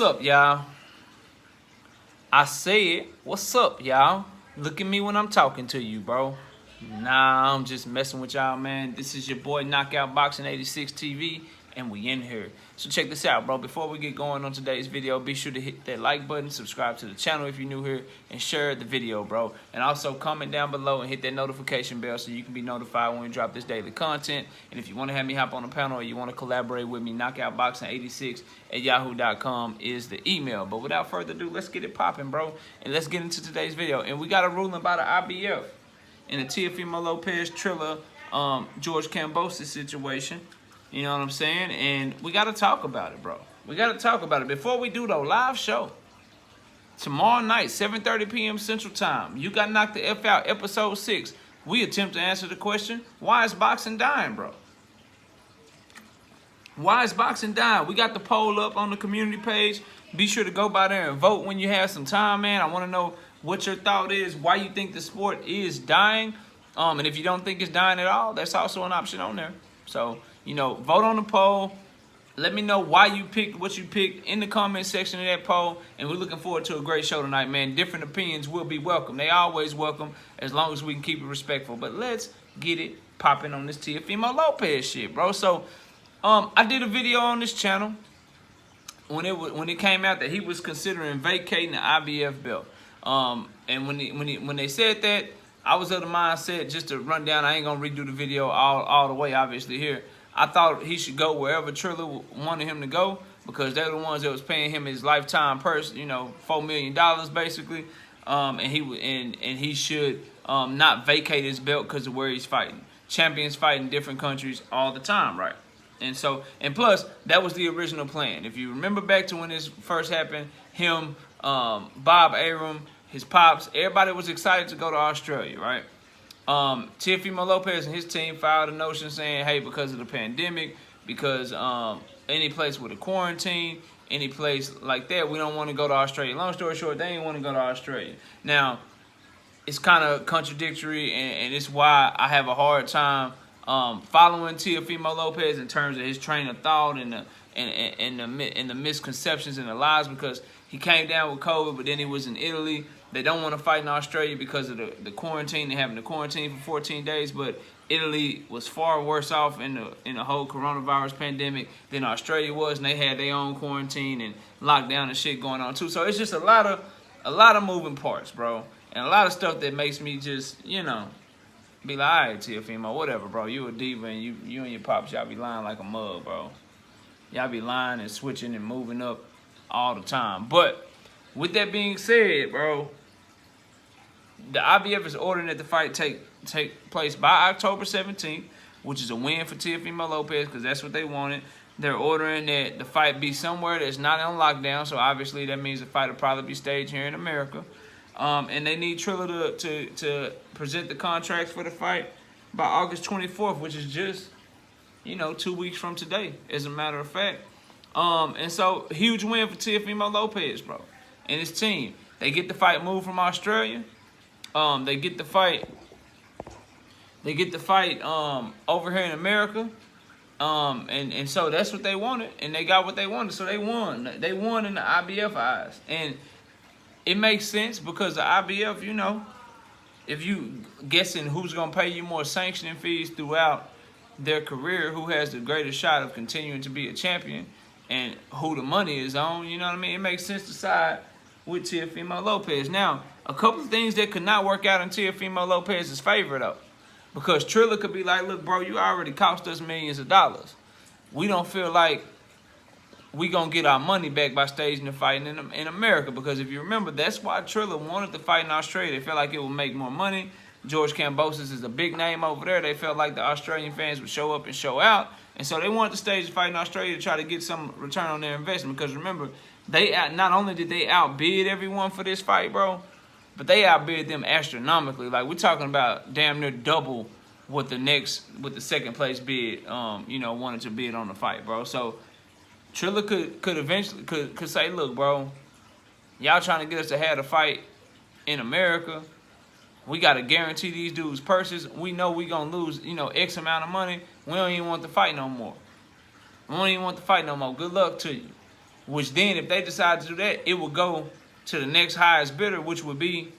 up, y'all? I said, what's up, y'all? Look at me when I'm talking to you, bro. Nah, I'm just messing with y'all, man. This is your boy Knockout Boxing 86 TV, and we in here. So check this out, bro. Before we get going on today's video, be sure to hit that like button, subscribe to the channel if you're new here, and share the video, bro. And also comment down below and hit that notification bell so you can be notified when we drop this daily content. And if you want to have me hop on the panel or you want to collaborate with me, knockoutboxing86 at yahoo.com is the email. But without further ado, let's get it popping, bro. And let's get into today's video. And we got a ruling by the IBF in the Teofimo Lopez Triller, George Kambosos situation. You know what I'm saying? And we got to talk about it, bro. We got to talk about it. Before we do, though, live show. Tomorrow night, 7:30 p.m. Central Time. You Got Knocked the F Out, Episode 6. We attempt to answer the question, why is boxing dying, bro? Why is boxing dying? We got the poll up on the community page. Be sure to go by there and vote when you have some time, man. I want to know what your thought is, why you think the sport is dying. And if you don't think it's dying at all, that's also an option on there. So, you know, vote on the poll. Let me know why you picked what you picked in the comment section of that poll. And we're looking forward to a great show tonight, man. Different opinions will be welcome. They always welcome as long as we can keep it respectful. But let's get it popping on this Teofimo Lopez shit, bro. So, I did a video on this channel when it came out that he was considering vacating the IBF belt. And when they said that, I was of the mindset, just to run down, I ain't gonna redo the video all the way, obviously, here. I thought he should go wherever Triller wanted him to go, because they're the ones that was paying him his lifetime purse, you know, $4 million basically. And he should not vacate his belt because of where he's fighting. Champions fight in different countries all the time, right? And so, and plus, that was the original plan. If you remember back to when this first happened, him, Bob Arum, his pops, everybody was excited to go to Australia, right? Teofimo Lopez and his team filed a notion saying, hey, because of the pandemic, because any place with a quarantine, any place like that, we don't want to go to Australia. Long story short, they didn't want to go to Australia. Now, it's kind of contradictory, and it's why I have a hard time following Teofimo Lopez in terms of his train of thought and the misconceptions and the lies, because he came down with COVID, but then he was in Italy. They don't want to fight in Australia because of the quarantine. They're having to quarantine for 14 days, but Italy was far worse off in the whole coronavirus pandemic than Australia was, and they had their own quarantine and lockdown and shit going on too. So it's just a lot of moving parts, bro, and a lot of stuff that makes me just, you know, be like, all right, Teofimo, whatever, bro. You a diva, and you and your pops, y'all be lying like a mug, bro. Y'all be lying and switching and moving up all the time. But with that being said, bro, the IBF is ordering that the fight take place by October 17th, which is a win for Teofimo Lopez because that's what they wanted. They're ordering that the fight be somewhere that's not on lockdown, so obviously that means the fight will probably be staged here in America. And they need Triller to present the contracts for the fight by August 24th, which is just, you know, 2 weeks from today, as a matter of fact. And so, huge win for Teofimo Lopez, bro, and his team. They get the fight moved from Australia. They get the fight over here in America. And so that's what they wanted, and they got what they wanted. So they won. They won in the IBF eyes, and it makes sense because the IBF, you know, if you guessing who's gonna pay you more sanctioning fees throughout their career, who has the greatest shot of continuing to be a champion, and who the money is on, you know what I mean? It makes sense to side with Teofimo Lopez. Now, a couple of things that could not work out in Teofimo Lopez's favor, though, because Triller could be like, look, bro, you already cost us millions of dollars. We don't feel like we gonna get our money back by staging the fight in America, because if you remember, that's why Triller wanted to fight in Australia. They felt like it would make more money. George Kambosos is a big name over there. They felt like the Australian fans would show up and show out. And so they wanted to stage the fight in Australia to try to get some return on their investment. Because remember, not only did they outbid everyone for this fight, bro, but they outbid them astronomically. Like, we're talking about damn near double what the second place bid, you know, wanted to bid on the fight, bro. So Triller could eventually say, look, bro, y'all trying to get us to have a fight in America. We got to guarantee these dudes purses. We know we going to lose, you know, X amount of money. We don't even want the fight no more. We don't even want the fight no more. Good luck to you. which then if they decide to do that, it will go to the next highest bidder, which would be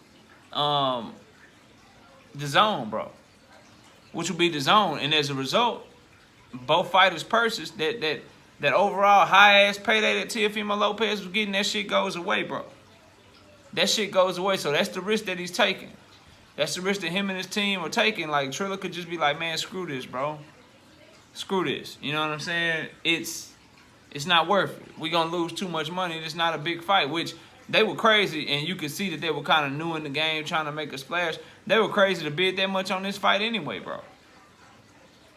the zone, bro. Which would be the zone. And as a result, both fighters' purses, that overall high-ass payday that Teofimo Lopez was getting, that shit goes away, bro. That shit goes away. So that's the risk that he's taking. That's the risk that him and his team are taking. Like, Triller could just be like, man, screw this, bro. Screw this. You know what I'm saying? It's not worth it. We're going to lose too much money. It's not a big fight, which they were crazy, and you could see that they were kind of new in the game, trying to make a splash. They were crazy to bid that much on this fight anyway, bro.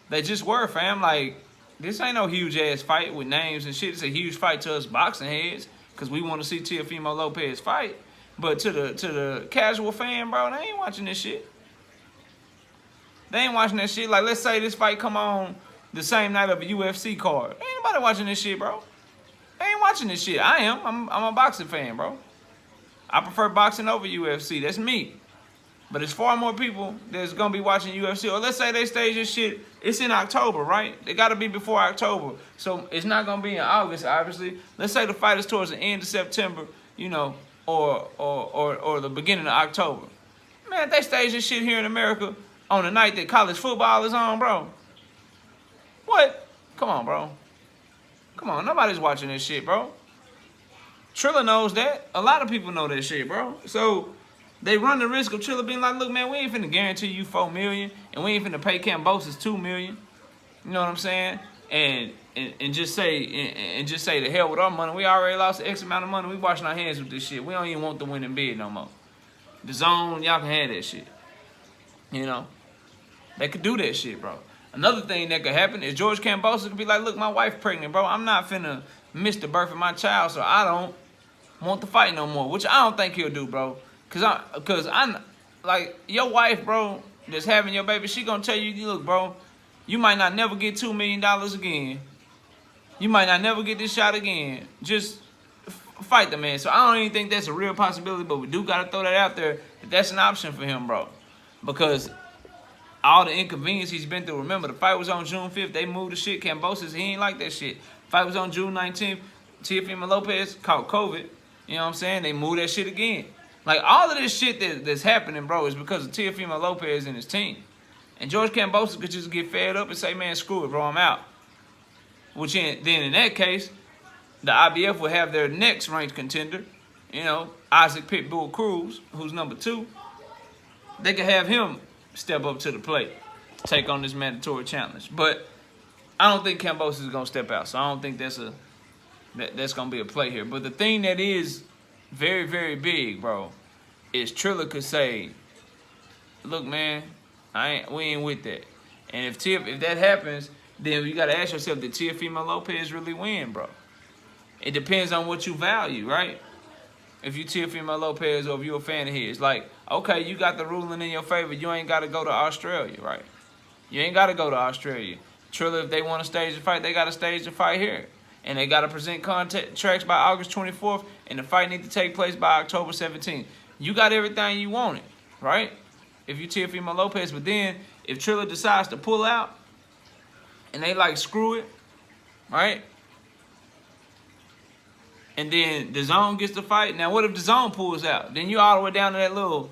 They just were, fam. Like, this ain't no huge-ass fight with names and shit. It's a huge fight to us boxing heads because we want to see Teofimo Lopez fight. But to the casual fan, bro, they ain't watching this shit. They ain't watching that shit. Like, let's say this fight come on the same night of a UFC card. Ain't nobody watching this shit, bro. They ain't watching this shit. I am. I'm a boxing fan, bro. I prefer boxing over UFC. That's me. But there's far more people that's going to be watching UFC. Or let's say they stage this shit. It's in October, right? It got to be before October. So it's not going to be in August, obviously. Let's say the fight is towards the end of September, you know, or the beginning of October. Man, if they stage this shit here in America on the night that college football is on, bro. What? Come on, bro. Come on, nobody's watching this shit, bro. Triller knows that. A lot of people know that shit, bro. So they run the risk of Triller being like, look, man, we ain't finna guarantee you $4 million, and we ain't finna pay Kambosos $2 million. You know what I'm saying? And just say the hell with our money. We already lost X amount of money. We washing our hands with this shit. We don't even want the winning bid no more. The zone, y'all can have that shit. You know? They could do that shit, bro. Another thing that could happen is George Kambosos could be like, look, my wife pregnant, bro. I'm not finna miss the birth of my child, so I don't want to fight no more. Which I don't think he'll do, bro. Cause I'm like, your wife, bro, that's having your baby, she gonna tell you, look, bro, you might not never get $2 million again. You might not never get this shot again. Just fight the man. So I don't even think that's a real possibility, but we do gotta throw that out there that that's an option for him, bro. Because all the inconvenience he's been through. Remember, the fight was on June 5th. They moved the shit. Kambosos, he ain't like that shit. Fight was on June 19th. Teofimo Lopez caught COVID. You know what I'm saying? They moved that shit again. Like, all of this shit that's happening, bro, is because of Teofimo Lopez and his team. And George Kambosos could just get fed up and say, man, screw it, bro, I'm out. Which then in that case, the IBF will have their next ranked contender, you know, Isaac Pitbull Cruz, who's number 2. They could have him step up to the plate, take on this mandatory challenge. But I don't think Kambosos is going to step out, so I don't think that's going to be a play here. But the thing that is very, very big, bro, is Triller could say, look, man, we ain't with that. And if that happens, then you got to ask yourself, did Teofimo Lopez really win, bro? It depends on what you value, right? If you Teofimo Lopez or if you're a fan of his. Like, okay, you got the ruling in your favor. You ain't got to go to Australia, right? You ain't got to go to Australia. Triller, if they want to stage the fight, they got to stage the fight here. And they got to present contracts by August 24th, and the fight need to take place by October 17th. You got everything you wanted, right? If you Teofimo Lopez. But then, if Triller decides to pull out, and they like, screw it, right? And then the zone gets the fight. Now, what if the zone pulls out? Then you all the way down to that little,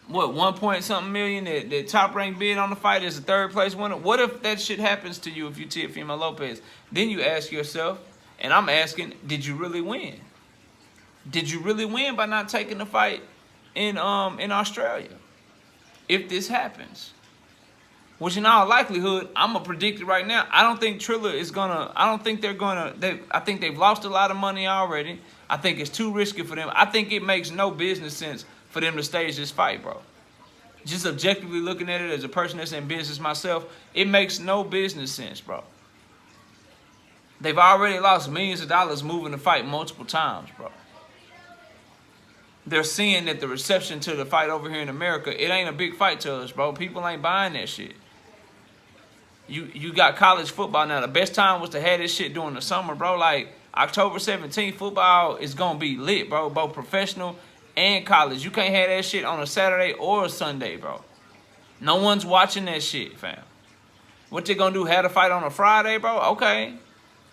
what, 1 point something million that top rank bid on the fight as a third place winner? What if that shit happens to you if you Teofimo Lopez? Then you ask yourself, and I'm asking, did you really win? Did you really win by not taking the fight in Australia? If this happens. Which in all likelihood, I'm going to predict it right now. I don't think Triller is going to, I think they've lost a lot of money already. I think it's too risky for them. I think it makes no business sense for them to stage this fight, bro. Just objectively looking at it as a person that's in business myself, it makes no business sense, bro. They've already lost millions of dollars moving the fight multiple times, bro. They're seeing that the reception to the fight over here in America, it ain't a big fight to us, bro. People ain't buying that shit. You got college football now. The best time was to have this shit during the summer, bro. Like, October 17th, football is going to be lit, bro. Both professional and college. You can't have that shit on a Saturday or a Sunday, bro. No one's watching that shit, fam. What they going to do, have a fight on a Friday, bro? Okay.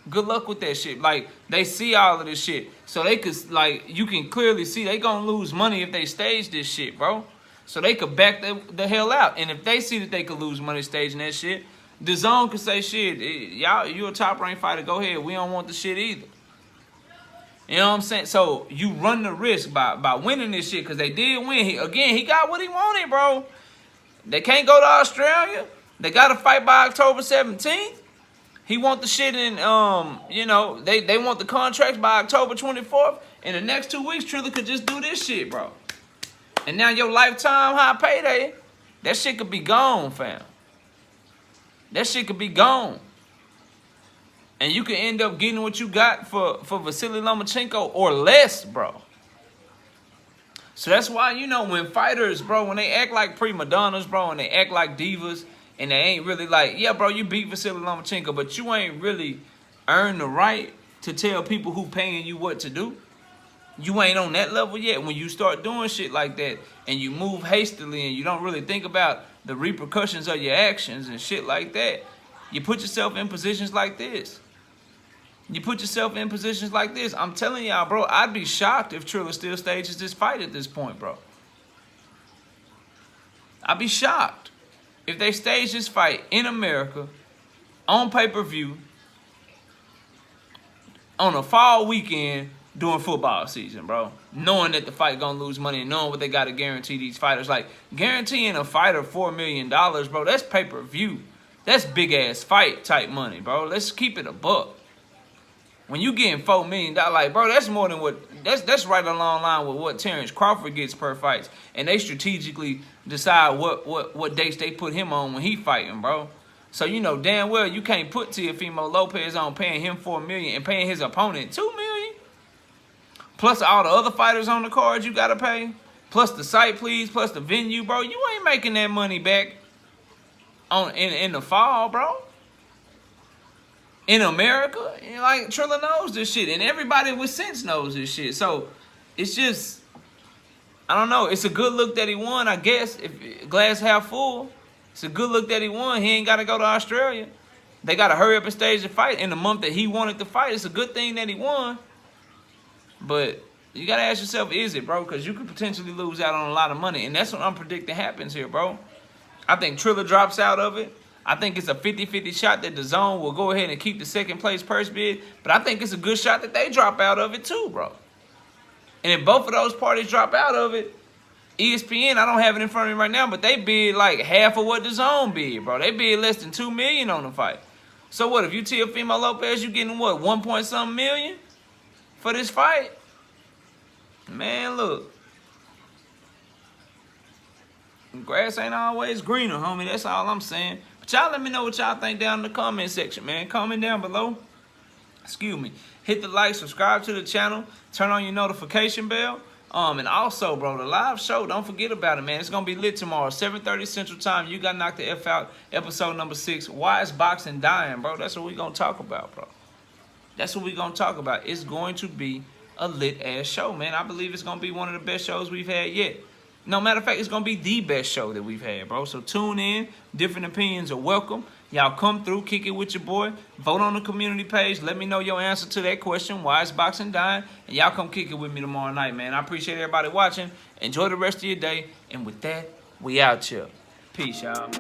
Good luck with that shit. Like, they see all of this shit. So they could, like, you can clearly see they gonna lose money if they stage this shit, bro. So they could back the hell out. And if they see that they could lose money staging that shit, the zone could say, shit, y'all, you a top-ranked fighter, go ahead. We don't want the shit either. You know what I'm saying? So you run the risk by winning this shit, because they did win. He got what he wanted, bro. They can't go to Australia. They got to fight by October 17th. He want the shit in, you know, they want the contracts by October 24th. In the next 2 weeks, Triller could just do this shit, bro. And now your lifetime high payday, that shit could be gone, fam. That shit could be gone. And you could end up getting what you got for Vasily Lomachenko or less, bro. So that's why, you know, when fighters, bro, when they act like prima donnas, bro, and they act like divas, and they ain't really like, yeah, bro, you beat Vasily Lomachenko, but you ain't really earned the right to tell people who paying you what to do. You ain't on that level yet. When you start doing shit like that and you move hastily and you don't really think about the repercussions of your actions and shit like that, you put yourself in positions like this. You put yourself in positions like this. I'm telling y'all, bro, I'd be shocked if Triller still stages this fight at this point, bro. I'd be shocked if they stage this fight in America on pay-per-view on a fall weekend during football season, bro. Knowing that the fight gonna lose money and knowing what they gotta guarantee these fighters. Like, guaranteeing a fighter $4 million, bro, that's pay-per-view. That's big-ass fight type money, bro. Let's keep it a buck. When you getting $4 million, like, bro, that's more than what, that's right along line with what Terrence Crawford gets per fight. And they strategically decide what dates they put him on when he fighting, bro. So you know damn well you can't put Teofimo Lopez on paying him $4 million and paying his opponent $2 million. Plus all the other fighters on the card you gotta pay. Plus the site please, plus the venue, bro. You ain't making that money back in the fall, bro. In America, like, Triller knows this shit, and everybody with sense knows this shit. So it's just, I don't know. It's a good look that he won, I guess. If glass half full, it's a good look that he won. He ain't got to go to Australia. They got to hurry up and stage the fight in the month that he wanted to fight. It's a good thing that he won. But you got to ask yourself, is it, bro? Because you could potentially lose out on a lot of money, and that's what I'm predicting happens here, bro. I think Triller drops out of it. I think it's a 50-50 shot that the zone will go ahead and keep the second place purse bid. But I think it's a good shot that they drop out of it too, bro. And if both of those parties drop out of it, ESPN, I don't have it in front of me right now, but they bid like half of what the zone bid, bro. They bid less than $2 million on the fight. So what, if you Teofimo Lopez, you getting what, 1 point something million for this fight? Man, look. Grass ain't always greener, homie. That's all I'm saying. But y'all let me know what y'all think down in the comment section, man. Comment down below. Excuse me. Hit the like, subscribe to the channel, turn on your notification bell. And also, bro, the live show, don't forget about it, man. It's going to be lit tomorrow, 7:30 Central Time. You got knocked the F out, episode number 6. Why is boxing dying, bro? That's what we're going to talk about, bro. That's what we're going to talk about. It's going to be a lit-ass show, man. I believe it's going to be one of the best shows we've had yet. No, matter of fact, it's going to be the best show that we've had, bro. So tune in. Different opinions are welcome. Y'all come through, kick it with your boy. Vote on the community page. Let me know your answer to that question. Why is boxing dying? And y'all come kick it with me tomorrow night, man. I appreciate everybody watching. Enjoy the rest of your day. And with that, we out here. Peace, y'all.